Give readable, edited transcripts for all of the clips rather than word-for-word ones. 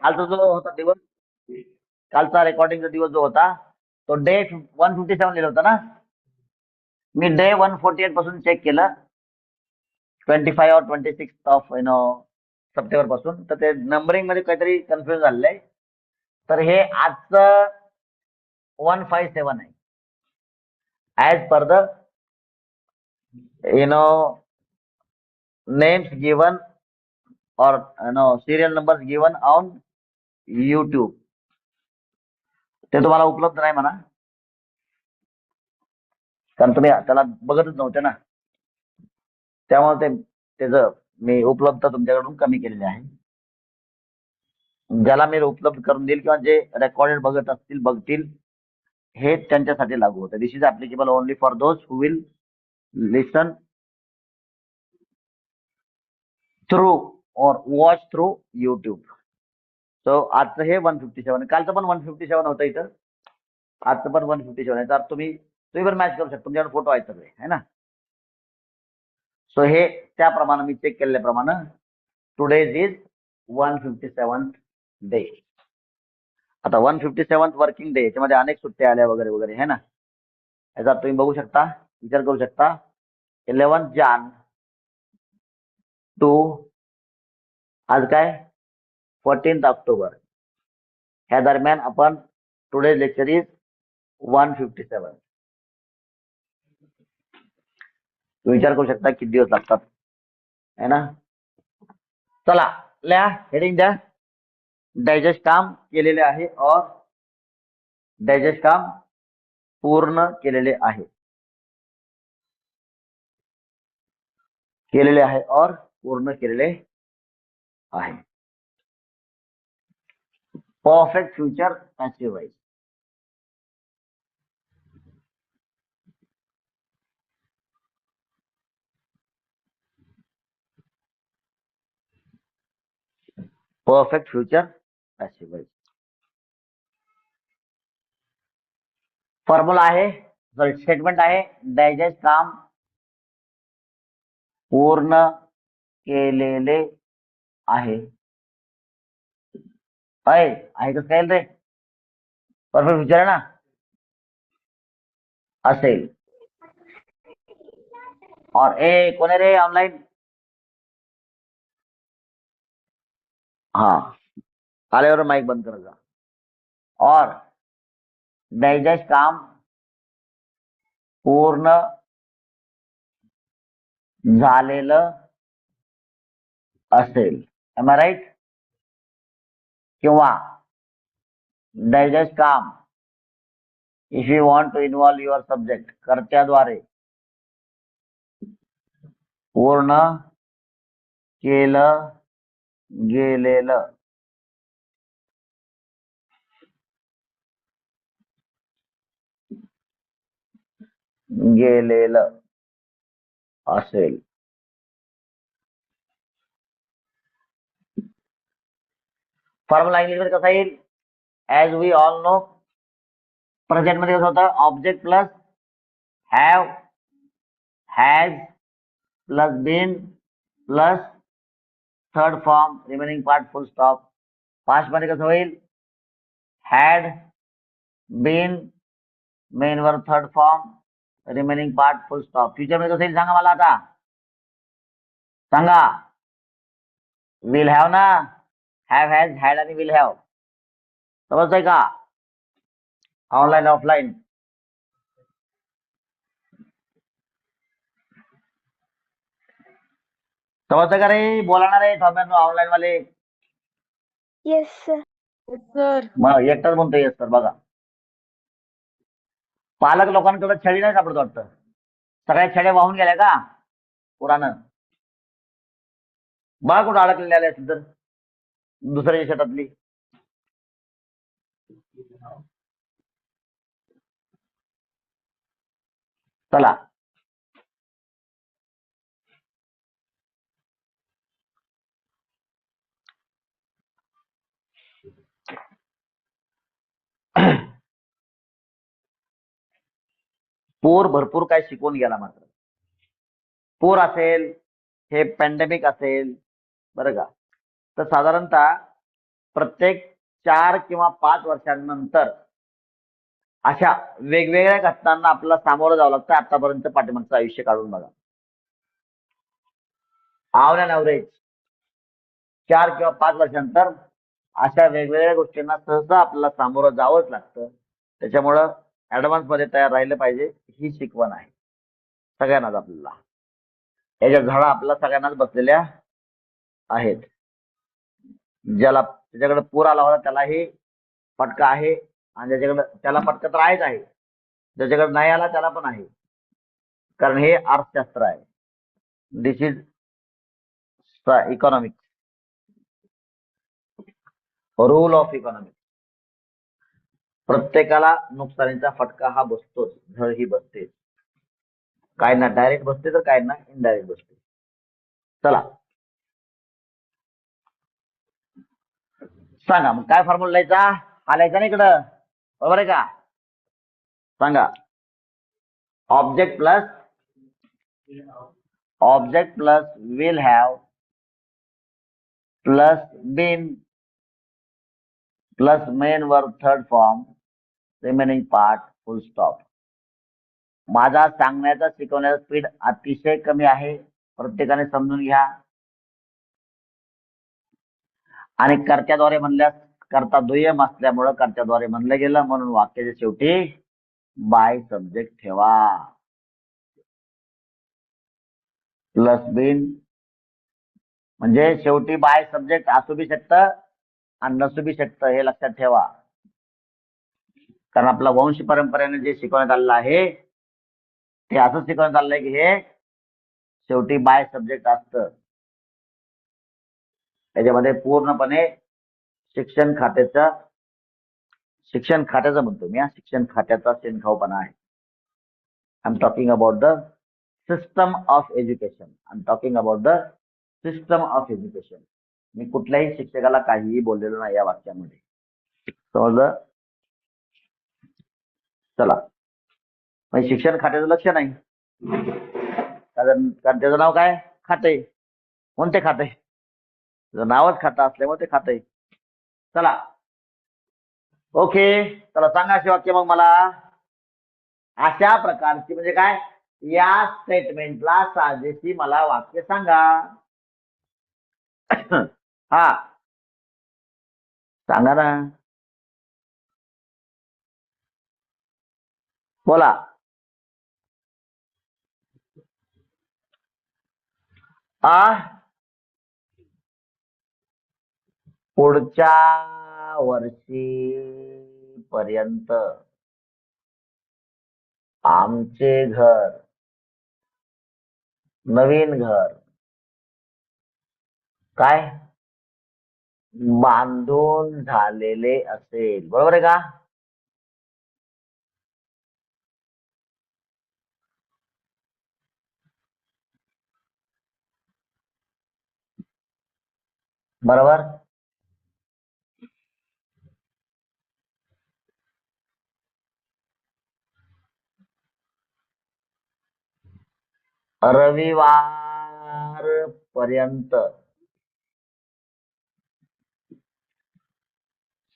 कालचा जो होता दिवस, कालचा रेकॉर्डिंगचा दिवस जो होता, तो डे 157 लिहिलं होतं ना. मी डे 148 पासून चेक केलं, 25 और 26 ऑफ सप्टेंबर पासून. तर ते नंबरिंग मध्ये काहीतरी कन्फ्युज झालेलं आहे. तर हे आजचं 157 आहे, as per the you know names given or serial numbers given on YouTube. ते तुम्हाला उपलब्ध नाही म्हणा, कारण तुम्ही त्याला बघतच नव्हते ना. त्यामुळे त्याचं मी उपलब्धता तुमच्याकडून कमी केलेली आहे. ज्याला मी उपलब्ध करून देईल किंवा जे रेकॉर्डेड बघत असतील बघतील, हे त्यांच्यासाठी लागू होतं. This is applicable only for those who will listen through or watch through YouTube. So आजचं हे 157, कालचं पण 157 होतं इथं, आजचं पण 157 आहे. तर तुम्ही पण मॅच करू शकता, तुमच्याकडे फोटो आहेत सगळे, है ना. सो हे त्याप्रमाणे मी चेक केल्याप्रमाणे टुडेज इज 157 डे. आता 157 वर्किंग डे, याच्यामध्ये अनेक सुट्ट्या आल्या वगैरे वगैरे, है ना. याचा तुम्ही बघू शकता, विचार करू शकता. 11 जान टू आज काय 14 ऑक्टोबर, ह्या दरम्यान आपण टुडे लेक्चर इज 157. विचार करू शकता किती दिवस लागतात, है ना. चला लिहा, हेडिंग द्या. डायजेस्ट काम केलेले आहे और डायजेस्ट काम पूर्ण केलेले आहे, केलेले आहे और पूर्ण केलेले आहे. Perfect future passive wise. Perfect future passive wise formula आहे, सॉरी स्टेटमेंट आहे. डायजेस्ट काम पूर्ण केलेले आहे. आहे कसं काय रे, परफेक्ट फ्युचर आहे ना, असेल. और ए कोण आहे रे ऑनलाईन? हा, आल्यावर माईक बंद करायचा. और डायजेस्ट काम पूर्ण झालेलं असेल, एम आय राईट? किंवा डायजेस्ट काम, if you want to involve your subject, कर्त्याद्वारे पूर्ण केलं गेलेलं गेलेलं असेल. फॉर्म्युला इंग्लिश कसा येईल? As we all know, present मध्ये कसं होतं, object plus have, has plus been plus third form remaining part full stop. Past मध्ये कसं होईल? Had, been, main verb third form, remaining part full stop. Future मध्ये कसं येईल सांगा मला आता, सांगा. विल हॅव ना, हॅव, हॅज, हॅड आणि विल हॅव. समजतंय का? ऑनलाईन ऑफलाईन समजतं का रे? बोला ना रे थॉमॅन ऑनलाईन वाले. Yes sir. सर मग एकटाच म्हणतो येस सर. बघा, पालक लोकांकडे छडी नाही सापडत वाटतं, सगळ्या छड्या वाहून गेल्या का पुरानं? बघा कुठं अडकलेले आले असेल तर दुसऱ्या शेतातली. चला, पूर भरपूर काय शिकवून गेला. मात्र पूर असेल, हे पॅन्डेमिक असेल, बरं का, तर साधारणतः प्रत्येक 4 किंवा 5 वर्षांनंतर अशा वेगवेगळ्या घटनांना आपल्याला सामोरं जावं लागतं. आतापर्यंत पाठीमागचं आयुष्य काढून बघा. ऑन एन ॲव्हरेज 4 किंवा 5 वर्षांनंतर अशा वेगवेगळ्या गोष्टींना सहसा आपल्याला सामोरं जावंच लागतं. त्याच्यामुळं ऍडव्हान्स मध्ये तयार राहिलं पाहिजे, ही शिकवण आहे सगळ्यांनाच. आपल्याला याच्या झाडा आपल्याला सगळ्यांनाच बसलेल्या आहेत. त्याच्याकडे पूर आला होता त्यालाही फटका आहे, आणि ज्याच्याकडे त्याला फटका तर आहेच आहे, ज्याच्याकडे नाही आला त्याला पण आहे. कारण हे अर्थशास्त्र आहे. This is economics, rule of economics. प्रत्येकाला नुकसानीचा फटका हा बसतोच, झळ ही बसते. काय ना डायरेक्ट बसते तर काय ना इनडायरेक्ट बसते. चला सांगा मग काय फॉर्म्युला लिहायचा, हा लिहायचा ना इकडं, बरोबर आहे का? सांगा. Object plus will have plus been plus main verb third form remaining part full stop. माझा सांगण्याचा शिकवण्याचा स्पीड अतिशय कमी आहे, प्रत्येकाने समजून घ्या. आणि कर्त्याद्वारे म्हणल्यास कर्ता दुय्यम असल्यामुळं कर्त्याद्वारे म्हणलं गेलं, म्हणून वाक्याच्या शेवटी बाय सब्जेक्ट ठेवा. प्लस बीन म्हणजे शेवटी बाय सब्जेक्ट असू बी शकतं आणि नसू बी शकतं, हे लक्षात ठेवा. कारण आपला वंश परंपरेने जे शिकवण्यात आलेलं आहे ते असं शिकवण्यात आलंय की हे शेवटी बाय सब्जेक्ट असतं. त्याच्यामध्ये पूर्णपणे शिक्षण खात्याचं म्हणतो मी, शिक्षण खात्याचा शेणखाऊपणा आहे. I am talking about the system of education. मी कुठल्याही शिक्षकाला काहीही बोललेलो नाही या वाक्यामध्ये, समजलं? चला, म्हणजे शिक्षण खात्याचं लक्ष नाही, कारण त्याचं नाव काय, खाते. कोणते खाते? नावच खाता असल्यामुळे ते खाते. चला ओके, चला सांगा अशी वाक्य मग मला. अशा प्रकारची म्हणजे काय, या स्टेटमेंटला साजेशी मला वाक्य सांगा. हा सांगा ना, बोला. पुढच्या वर्षी पर्यंत आमचे घर, नवीन घर काय बांधून झालेले असेल, बरोबर आहे का? बरोबर. रविवार पर्यंत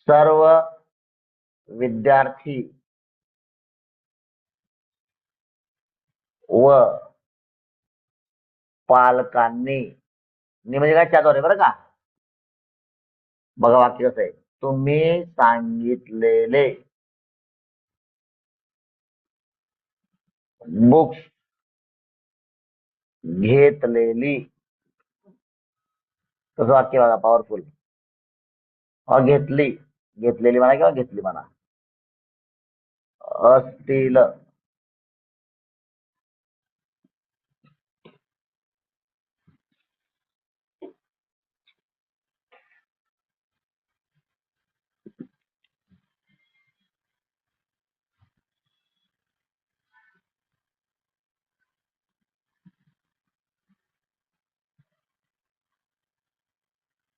सर्व विद्यार्थी व पालकांनी, म्हणजे काय त्याद्वारे, बरं का? बघा वाक्य कसं आहे, तुम्ही सांगितलेले बुक्स घेतलेली, तसं वाक्य बघा, पॉवरफुल. घेतलेली म्हणा किंवा घेतली म्हणा, असतील.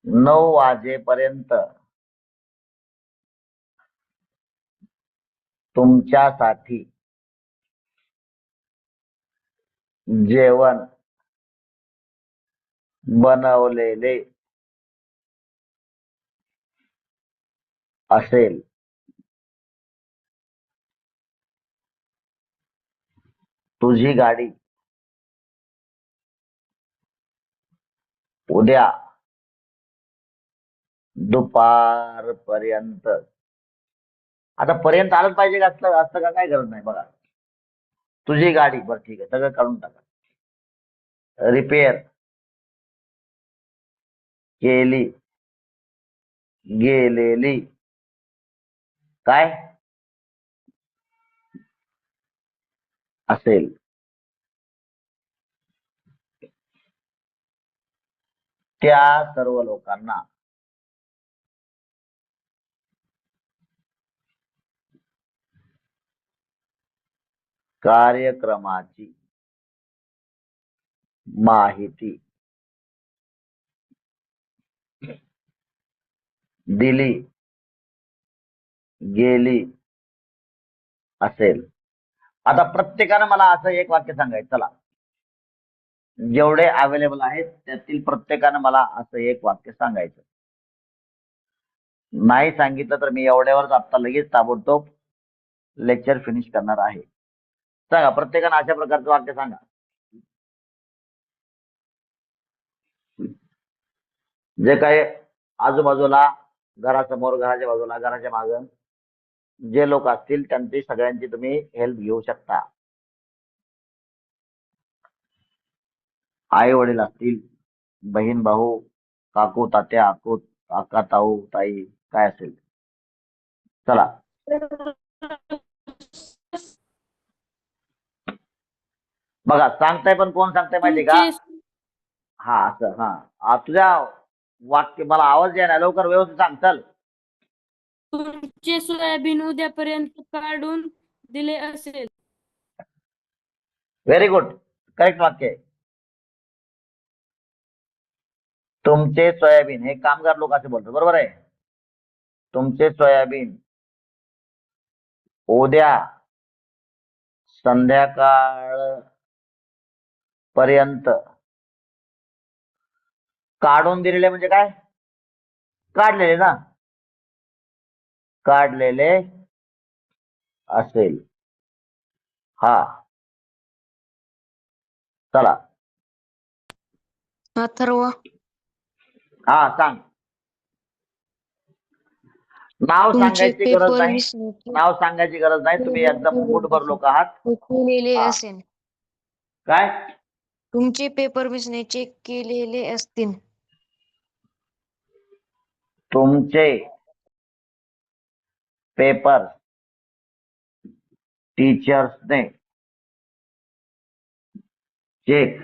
9 वाजेपर्यंत तुमच्यासाठी जेवण बनवलेले असेल. तुझी गाडी उद्या दुपारपर्यंत. आता पर्यंत आलंच पाहिजे का? असलं असतं का? काय गरज नाही. बघा, तुझी गाडी, बरं ठीक आहे, सगळं काढून टाका. रिपेअर केली गेलेली काय असेल. त्या सर्व लोकांना कार्यक्रमाची माहिती दिली गेली असेल. आता प्रत्येकानं मला असं एक वाक्य सांगायचं. चला, जेवढे अवेलेबल आहेत त्यातील प्रत्येकानं मला असं एक वाक्य सांगायचं. नाही सांगितलं तर मी एवढ्यावरच आता लगेच ताबडतोब लेक्चर फिनिश करणार आहे. सांगा, प्रत्येकानं अशा प्रकारचं वाक्य सांगा. जे काही आजूबाजूला, घरासमोर, घराच्या बाजूला, घराच्या मागं जे लोक असतील त्यांची सगळ्यांची तुम्ही हेल्प घेऊ शकता. आई वडील असतील, बहीण भाऊ, काकू तात्या, आकू काका ताऊ ताई, काय असेल. चला, बघा सांगताय, पण कोण सांगताय माहितीये का? हा, असं. तुझ्या वाक्य मला आवाज येणार, लवकर व्यवस्थित सांग. चल. तुमचे सोयाबीन उद्यापर्यंत काढून दिले असेल. व्हेरी गुड, करेक्ट वाक्य आहे. तुमचे सोयाबीन, हे कामगार लोक असे बोलतात, बरोबर आहे. तुमचे सोयाबीन उद्या संध्याकाळ पर्यंत काढून दिलेले म्हणजे काय? काढलेले ना, काढलेले असेल. हा, चला. अथर्व, हा, सांग. नाव तुमचे सांगायची गरज पेपर नाही. विसरले नाव सांगायची गरज नाही. तुम्ही एकदम मूठभर लोक आहात. केलेले हा. असेल. काय? तुमचे पेपर विसरणे चेक केलेले असतील. तुमचे पेपर टीचर्सने चेक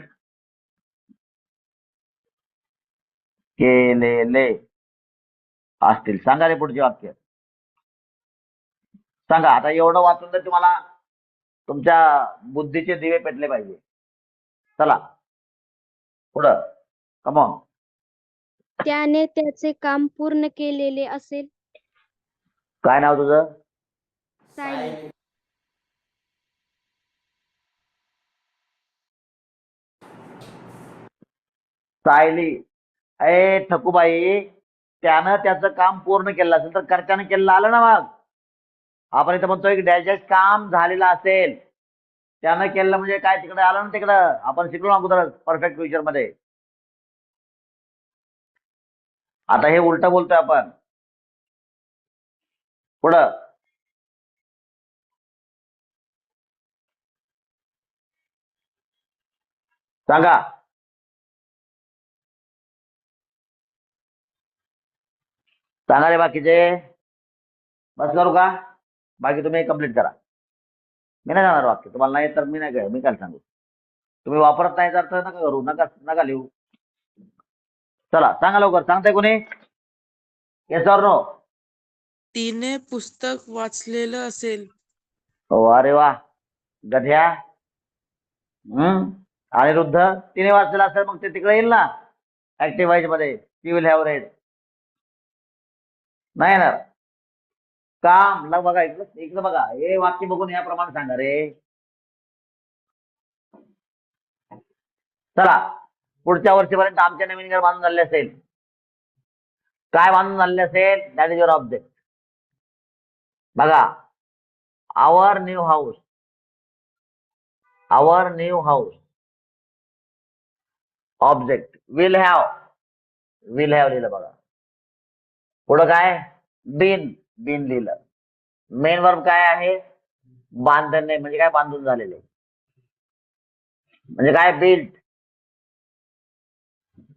केलेले असतील. सांगा रे पुढचे वाक्य. सांगा. आता एवढं वाचून तर तुम्हाला तुमच्या बुद्धीचे दिवे पेटले पाहिजे. चला पुढं, कमॉन. त्याने त्याचे काम पूर्ण केलेले असेल. काय नाव तुझं? सायली. सायली. ए ठकूबाई, त्यानं त्याचं काम पूर्ण केलं असेल तर कर्त्यानं केलेलं आलं ना. मग आपण इथं म्हणतोय की डॅश काम झालेलं असेल, त्यानं केलं म्हणजे काय, तिकडे आलं ना. तिकडं आपण शिकलो ना अगोदर परफेक्ट फ्युचर मध्ये. आता हे उलट बोलतोय आपण. पुढं, सांगा. सांगा रे बाकीचे. बस करू का? बाकी तुम्ही कम्प्लीट करा. मी नाही जाणार वाक्य. तुम्हाला नाही तर मी नाही काय, मी काय सांगू. तुम्ही वापरत नाही तर नका करू, नका नका लिहू. चला सांगा लवकर. सांगताय कोणी? Yes or no? तिने पुस्तक वाचलेलं असेल. अरे वा, गध्या. अनिरुद्ध, तिने वाचलेला असेल, मग ते तिकडे येईल ना ऍक्टिव्ह व्हायचे मध्ये. ती विल हॅव रेड. नाही येणार. काम ला बघा, इकडं बघा. हे वाक्य बघून याप्रमाणे सांगा रे. चला, पुढच्या वर्षीपर्यंत आमच्या नवीन घर बांधून झाले असेल. काय बांधून झाले असेल? That is your object. बघा, our new house, our new house, object will have लिहिलं बघा. पुढं काय, बीन लिहिलं. मेन वर्ब काय आहे, बांधणे, म्हणजे काय, बांधून झालेले, म्हणजे काय, built.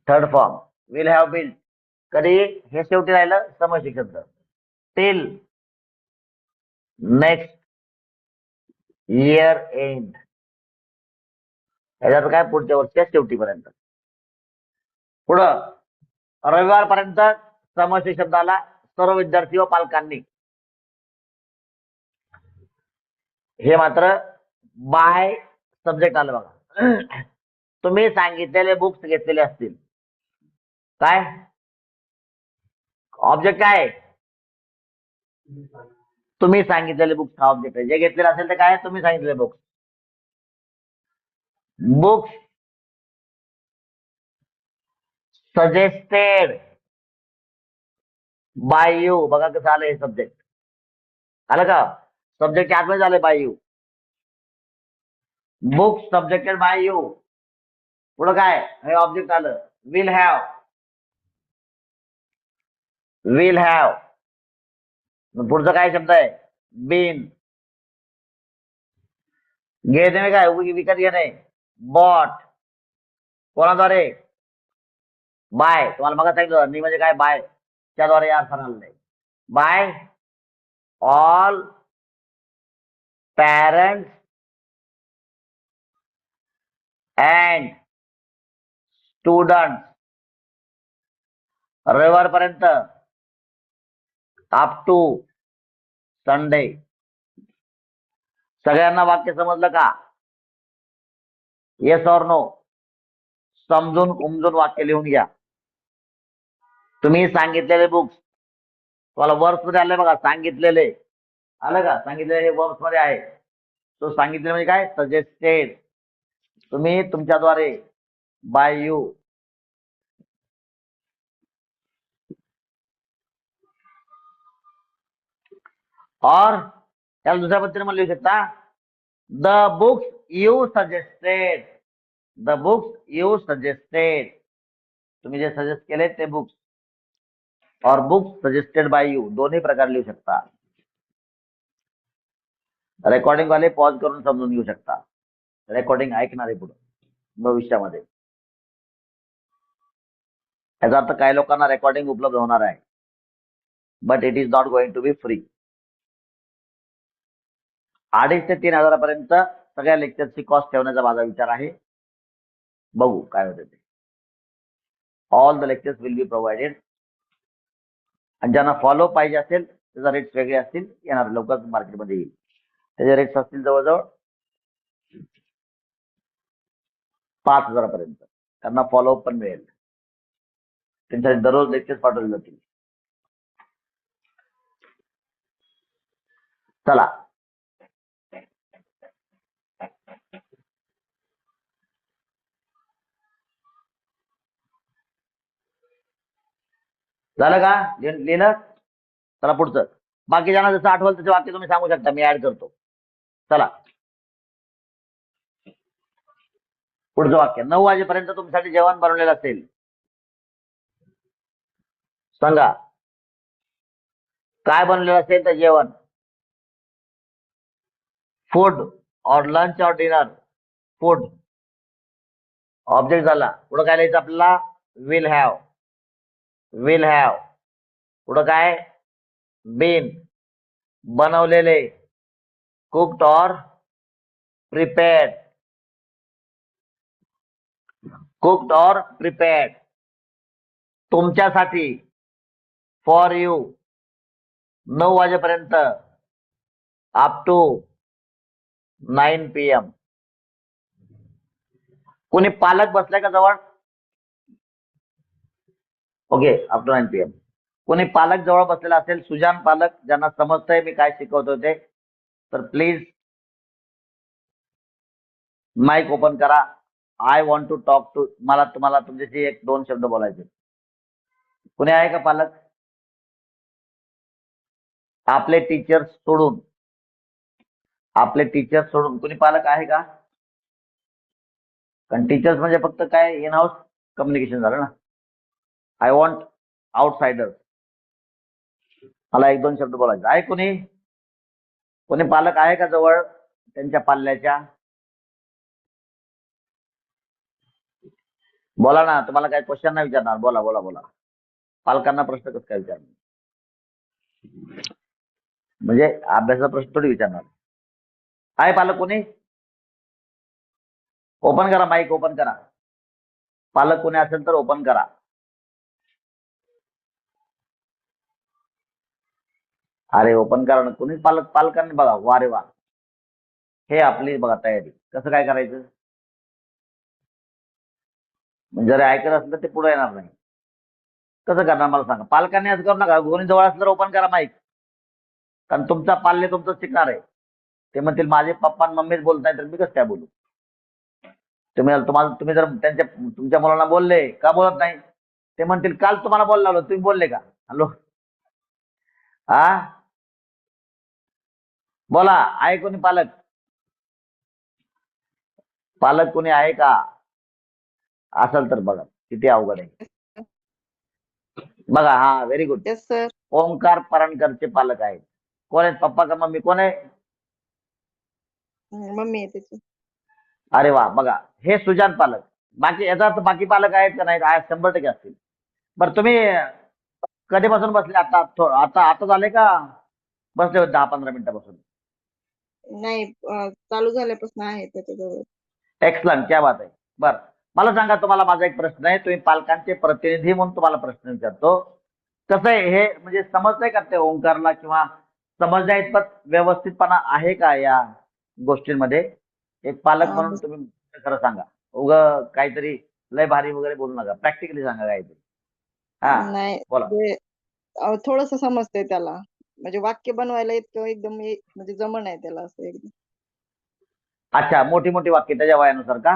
Third form will have built. कधी, हे शेवटी राहिलं समोरचे शब्द. टिल नेक्स्ट इयर एंड, याच्यात काय, पुढच्या वर्षाच्या शेवटीपर्यंत. पुढं रविवारपर्यंत समोरच्या शब्दाला सर्व विद्यार्थी व पालकांनी. हे मात्र बाय सब्जेक्ट आलं बघा. तुम्ही सांगितलेले बुक्स घेतलेले असतील. काय ऑब्जेक्ट काय, तुम्ही सांगितलेले बुक्स हा ऑब्जेक्ट आहे. जे घेतलेले असेल ते काय, तुम्ही सांगितलेले books. Books suggested by you, बघा कसं आलं हे सब्जेक्ट. आलं का, सब्जेक्ट आतमध्ये झाले by you. Books subjected by you. पुढं काय, हे ऑब्जेक्ट आलं. Will have. पुढचं काय शब्द आहे, बीन. घेणे काय, विकत घेणे, बॉट. कोणाद्वारे, बाय. तुम्हाला मग सांगितलं मी म्हणजे काय, बाय च्याद्वारे अर्थ आलेलं आहे. By all parents and student. रविवारपर्यंत, अप टू संडे. सगळ्यांना वाक्य समजलं का, येस ऑर नो. समजून उमजून वाक्य लिहून घ्या. तुम्ही सांगितलेले बुक्स, तुम्हाला वर्ब्स मध्ये आले बघा, सांगितलेले आलं का, सांगितलेले हे वर्ब्स मध्ये आहे. तो सांगितले म्हणजे काय, सजेस्टेड, तुम्ही तुमच्याद्वारे, बाय यू. और त्याला दुसऱ्या पद्धतीने पण लिहू शकता, the books you suggested. The books you suggested, तुम्ही जे सजेस्ट केले ते बुक्स. और बुक्स सजेस्टेड बाय यू, दोन्ही प्रकार लिहू शकता. रेकॉर्डिंग वाले पॉज करून समजून घेऊ शकता. रेकॉर्डिंग ऐकणार आहे पुढे भविष्यामध्ये. याचा अर्थ काही लोकांना रेकॉर्डिंग उपलब्ध होणार आहे, but it is not going to be free. 2,500 ते 3,000 पर्यंत सगळ्या लेक्चरची कॉस्ट ठेवण्याचा माझा विचार आहे. बघू काय होते ते. All the lectures will be provided. आणि ज्यांना फॉलो पाहिजे असेल त्याचा रेट्स वेगळे असतील, येणार लवकरच मार्केटमध्ये येईल. त्याचे रेट्स असतील जवळजवळ 5,000 पर्यंत. त्यांना फॉलो पण मिळेल. त्यांच्या दररोज लेक्चर्स पाठवले जातील. चला, झालं का, लिहिलं. चला पुढचं. बाकी ज्यांना जसं आठवलं तसे वाक्य तुम्ही सांगू शकता, मी ऍड करतो. चला पुढचं वाक्य, 9 वाजेपर्यंत तुमच्यासाठी जेवण बनवलेलं असेल. सांगा काय बनवलेलं असेल तर जेवण. फूड और लंच और डिनर. फूड ऑब्जेक्ट झाला. पुढं काय लिहायचं आपल्याला, विल हॅव. पुढं काय, बीन बनवलेले, कुक्ड और प्रिपेअर्ड. तुमच्यासाठी, फॉर यू. 9 वाजेपर्यंत, अप टू 9 PM. कोणी पालक बसलाय का जवळ, ओके, अप टू 9 PM. कोणी पालक जवळ बसलेला असेल, सुजान पालक, ज्यांना समजतंय मी काय शिकवतो ते, तर प्लीज माईक ओपन करा. I want to talk to. मला तुम्हाला तुमच्याशी 1-2 शब्द बोलायचे. कोणी आहे का पालक, आपले टीचर्स सोडून कोणी पालक आहे का? कारण टीचर्स म्हणजे फक्त काय इन हाऊस कम्युनिकेशन झालं ना. I want outsider. मला एक दोन शब्द बोलायचे आहे. कोणी पालक आहे का जवळ त्यांच्या पाल्याच्या? बोला ना, तुम्हाला काय क्वेश्चन नाही विचारणार. बोला बोला बोला. पालकांना प्रश्न कसं काय विचारणार? म्हणजे अभ्यासाचा प्रश्न थोडी विचारणार. आहे पालक कोणी? ओपन करा, माईक ओपन करा. पालक कोणी असेल तर ओपन करा. अरे ओपन करा ना. कोणी पालकांनी बघा. वा रे वा. हे आपली बघा तयारी. कसं काय करायचं? म्हणजे जर ऐकत असलं तर ते पुढे येणार नाही. कसं करणार मला सांगा. पालकांनी असं करू नका. कोणी जवळ असलं तर ओपन करा माईक. कारण तुमचा पाल्य तुमचं शिकणार आहे. ते म्हणतील माझे पप्पा आणि मम्मीच बोलत नाही तर मी कसं काय बोलू? तुम्ही जर तुमच्या मुलांना बोलले का बोलत नाही, ते म्हणतील काल तुम्हाला बोलायला लावलं तुम्ही बोलले का? हॅलो, हा बोला. आहे कोणी पालक कोणी आहे का? असेल तर बघा किती अवघड आहे. बघा, हा very good. Yes sir. Omkar परणकरचे पालक आहेत. कोण आहेत? पप्पा का मम्मी? कोण आहे? मम्मी आहे त्याची. अरे वा. बघा, हे सुजान पालक. बाकी याचा अर्थ बाकी पालक आहेत का नाहीत? आहेत, 100% असतील. बरं, तुम्ही कधीपासून बसले? आता आता आता झाले का बसले होते 10-15 मिनिटापासून? नाही चालू झाल्यापासून आहे त्याच्याजवळ. एक्सलंट, क्या बात आहे. बर, मला सांगा, तुम्हाला माझा एक प्रश्न आहे. तुम्ही पालकांचे प्रतिनिधी म्हणून तुम्हाला प्रश्न विचारतो. कसं आहे हे, म्हणजे समजतंय का ते ओंकारला, किंवा समजण्या इतपत व्यवस्थितपणा आहे का या गोष्टींमध्ये? एक पालक म्हणून तुम्ही खरं सांगा. काहीतरी लय भारी वगैरे बोलू नका. प्रॅक्टिकली सांगा काहीतरी. हा नाही बोला. थोडस समजतंय त्याला. म्हणजे वाक्य बनवायला इतकं एकदम म्हणजे जमण आहे त्याला असं एकदम. अच्छा, मोठी मोठी वाक्य त्याच्या वयानुसार का?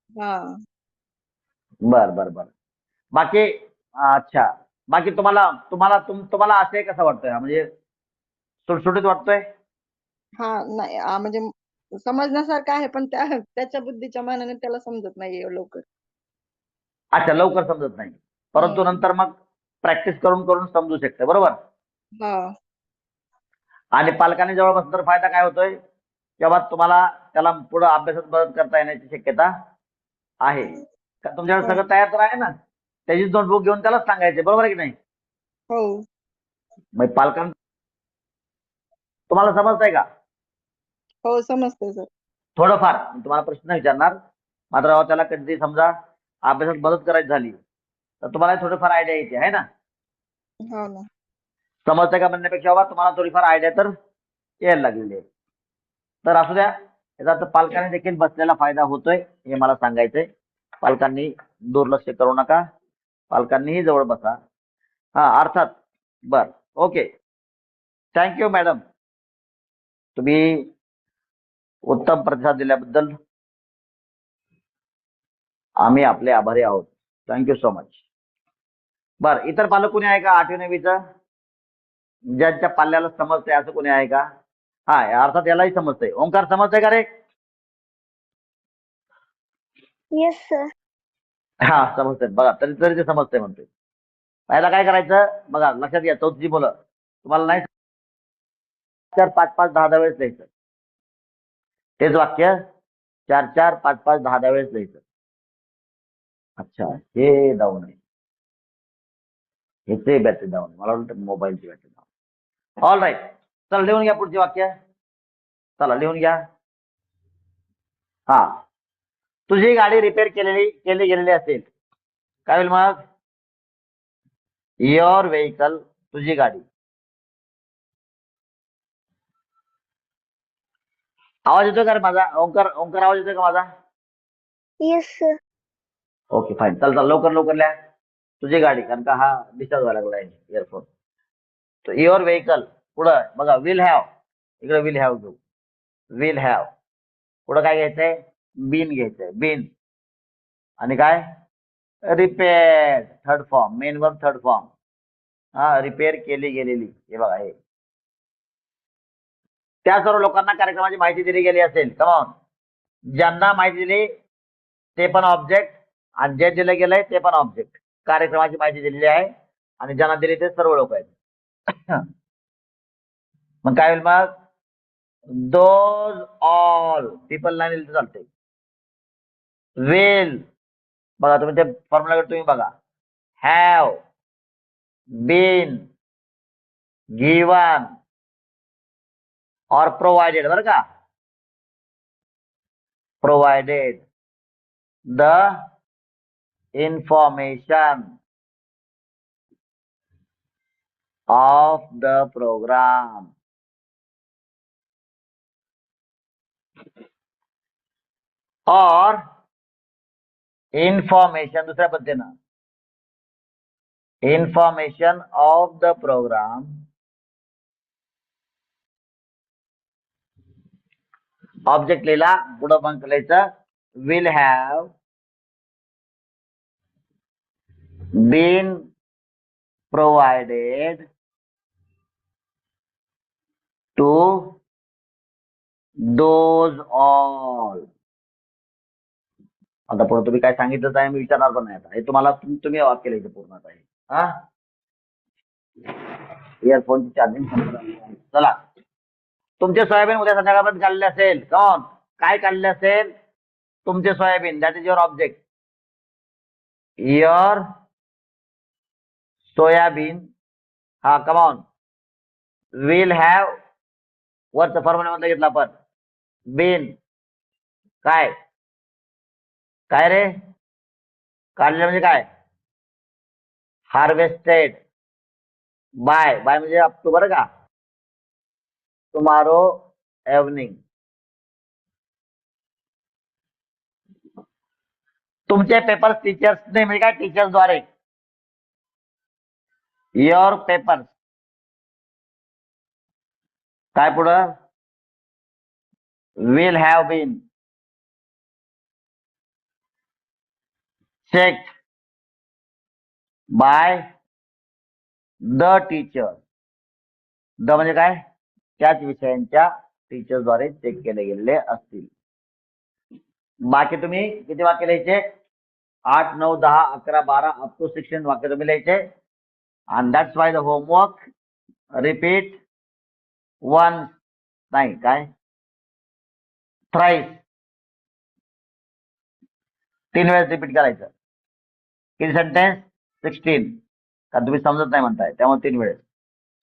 हा. बर बर बर. बाकी अच्छा, बाकी तुम्हाला असे कसं वाटतंय? म्हणजे सुटसुटीत वाटतोय? हा नाही म्हणजे समजण्यासारखं आहे पण त्याच्या बुद्धीच्या मानाने त्याला समजत नाही लवकर. अच्छा, लवकर समजत नाही, परंतु नंतर मग प्रॅक्टिस करून करून समजू शकते. बरोबर. हा. आणि पालकांनी जवळ बसलं तर फायदा काय होतोय? तेव्हा तुम्हाला त्याला पुढे अभ्यासात मदत करता येण्याची शक्यता आहे. का तुमच्याकडे सगळं तयार तर आहे ना? त्याची नोटबुक घेऊन त्यालाच सांगायचे. बरोबर आहे की नाही? हो मग पालकांना तुम्हाला समजतंय का? हो समजतंय सर. थोडंफार. मी तुम्हाला प्रश्न विचारणार, मात्र त्याला कधी समजा अभ्यासात मदत करायची झाली तर तुम्हाला थोडीफार आयडिया येते, आहे ना? हो ना. समजतंय का म्हणण्यापेक्षा बाबा तुम्हाला थोडीफार आयडिया तर यायला लागलेली आहे. तर असू द्या. याचा अर्थ पालकांनी देखील बसलेला फायदा होतोय हे मला सांगायचंय. पालकांनी दुर्लक्ष करू नका. पालकांनीही जवळ बसा. हा, अर्थात. बर, ओके. Thank you madam. तुम्ही उत्तम प्रतिसाद दिल्याबद्दल आम्ही आपले आभारी आहोत. Thank you so much. बर, इतर पालक कोणी आहे का 8वी-9वीचं? ज्यांच्या पाल्याला समजतंय असं कोणी आहे का? हा, अर्थात यालाही समजतंय. ओंकार, समजतंय का रे? Yes sir. हा, समजतंय. बघा, तरी ते समजतंय म्हणतोय. याला काय करायचं बघा, लक्षात घ्या. चौथी मुलं तुम्हाला नाही 4-5-5, 10-10 वेळेस लिहायचं. तेच वाक्य 4-4, 5-5, 10-10 वेळेस लिहायचं. अच्छा, हे डाऊन आहे. ह्याचे बॅटरी डाऊन. मला वाटतं मोबाईलची बॅटरी डाऊन. All right. चला लिहून घ्या पुढची वाक्य. चला लिहून घ्या. हा, तुझी गाडी रिपेअर केली गेलेली असेल, काय होईल मग? युअर व्हेकल, तुझी गाडी. आवाज येतोय का रे माझा? ओंकार आवाज येतोय का माझा? Yes sir. Okay, fine. चल लवकर लवकर लिहा. तुझी गाडी, कारण का हा डिस्टर्ब व्हायला लागलाय इयरफोन. तो युअर व्हेकल पुढं बघा, विल हॅव. इकडे विल हॅव घेऊ. विल हॅव पुढं काय घ्यायचंय? बीन घ्यायचंय. बीन. आणि काय? Repair, third form. Main verb third form. हा, रिपेअर केली गेलेली. हे बघा, हे त्या सर्व लोकांना कार्यक्रमाची माहिती दिली गेली असेल. कमॉन, ज्यांना माहिती दिली ते पण ऑब्जेक्ट आणि जे दिलं गेलंय ते पण ऑब्जेक्ट. कार्यक्रमाची माहिती दिलेली आहे आणि ज्यांना दिली ते सर्व लोक आहेत. मग काय होईल मग? दोज ऑल पीपल नाही दिलं तर चालते. विल बघा तुम्ही ते फॉर्म्युला तुम्ही बघा. हॅव बीन गिवन और प्रोव्हाइडेड. बरं का, provided the information of the program. or information दुसऱ्या पद्धतीनं, information of the program object लिहिला, पुढं मग लिहायचं will have been provided to those all. आता पुढे तुम्ही काय सांगितलं आहे मी विचारणार पण नाही. आता हे तुम्हाला तुम्ही वाक्य लिहायचं पूर्ण आहे. हा, इयरफोनची चार्जिंग. चला, तुमचे सोयाबीन उद्या संध्याकाळपर्यंत काढले असेल. कॉन काय काढले असेल? तुमचे soybean. That is your object. Your soybean. हा, कमॉन. विल हॅव वरचं फॉर्म्युला मधलं घेतला आपण. बीन काय काय रे? काढले म्हणजे काय? Harvested by. बाय म्हणजे अप टू. बरं का, टुमारो इव्हनिंग. तुमचे पेपर्स टीचर्सने म्हणजे काय? टीचर्सद्वारे. Your papers. काय पुढं? Will have been checked by the teacher. The म्हणजे काय? त्याच विषयांच्या टीचरद्वारे चेक केले गेलेले असतील. बाकी तुम्ही किती वाक्य लिहायचे? 8, 9, 10, 11, 12 अप टू 16 वाक्य तुम्ही लिहायचे. and that's why the homework repeat once नाही काय thrice 3 वेळेस रिपीट करायचं. किती सेंटेन्स? 16. कारण तुम्ही समजत नाही म्हणताय त्यामुळे 3 वेळेस.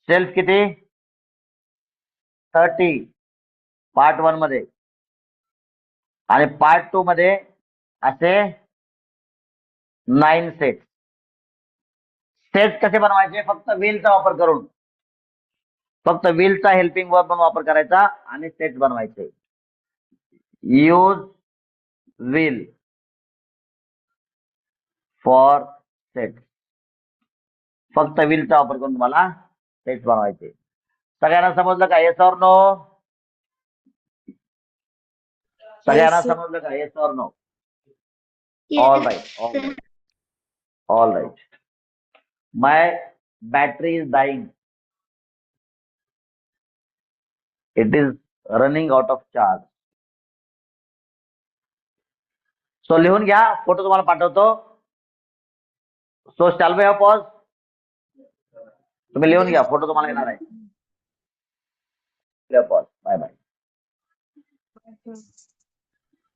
सेल्फ किती? 30 पार्ट 1 मध्ये आणि पार्ट 2 मध्ये असे 9 सेट. सेट कसे बनवायचे? फक्त विलचा वापर करून. फक्त विलचा हेल्पिंग वर्ब पण वापर करायचा आणि सेट बनवायचे. Use will for set. फक्त विलचा वापर करून तुम्हाला सेट बनवायचे. सगळ्यांना समजलं का? Yes or no? सगळ्यांना Yes, sir. समजलं का? Yes or no? Yes, all right. All right. My battery is dying. It is running out of charge. So लिहून घ्या. फोटो तुम्हाला पाठवतो. सो चालू आहे पॉज. तुम्ही लिहून घ्या. फोटो तुम्हाला येणार आहे. पॉज. Bye bye.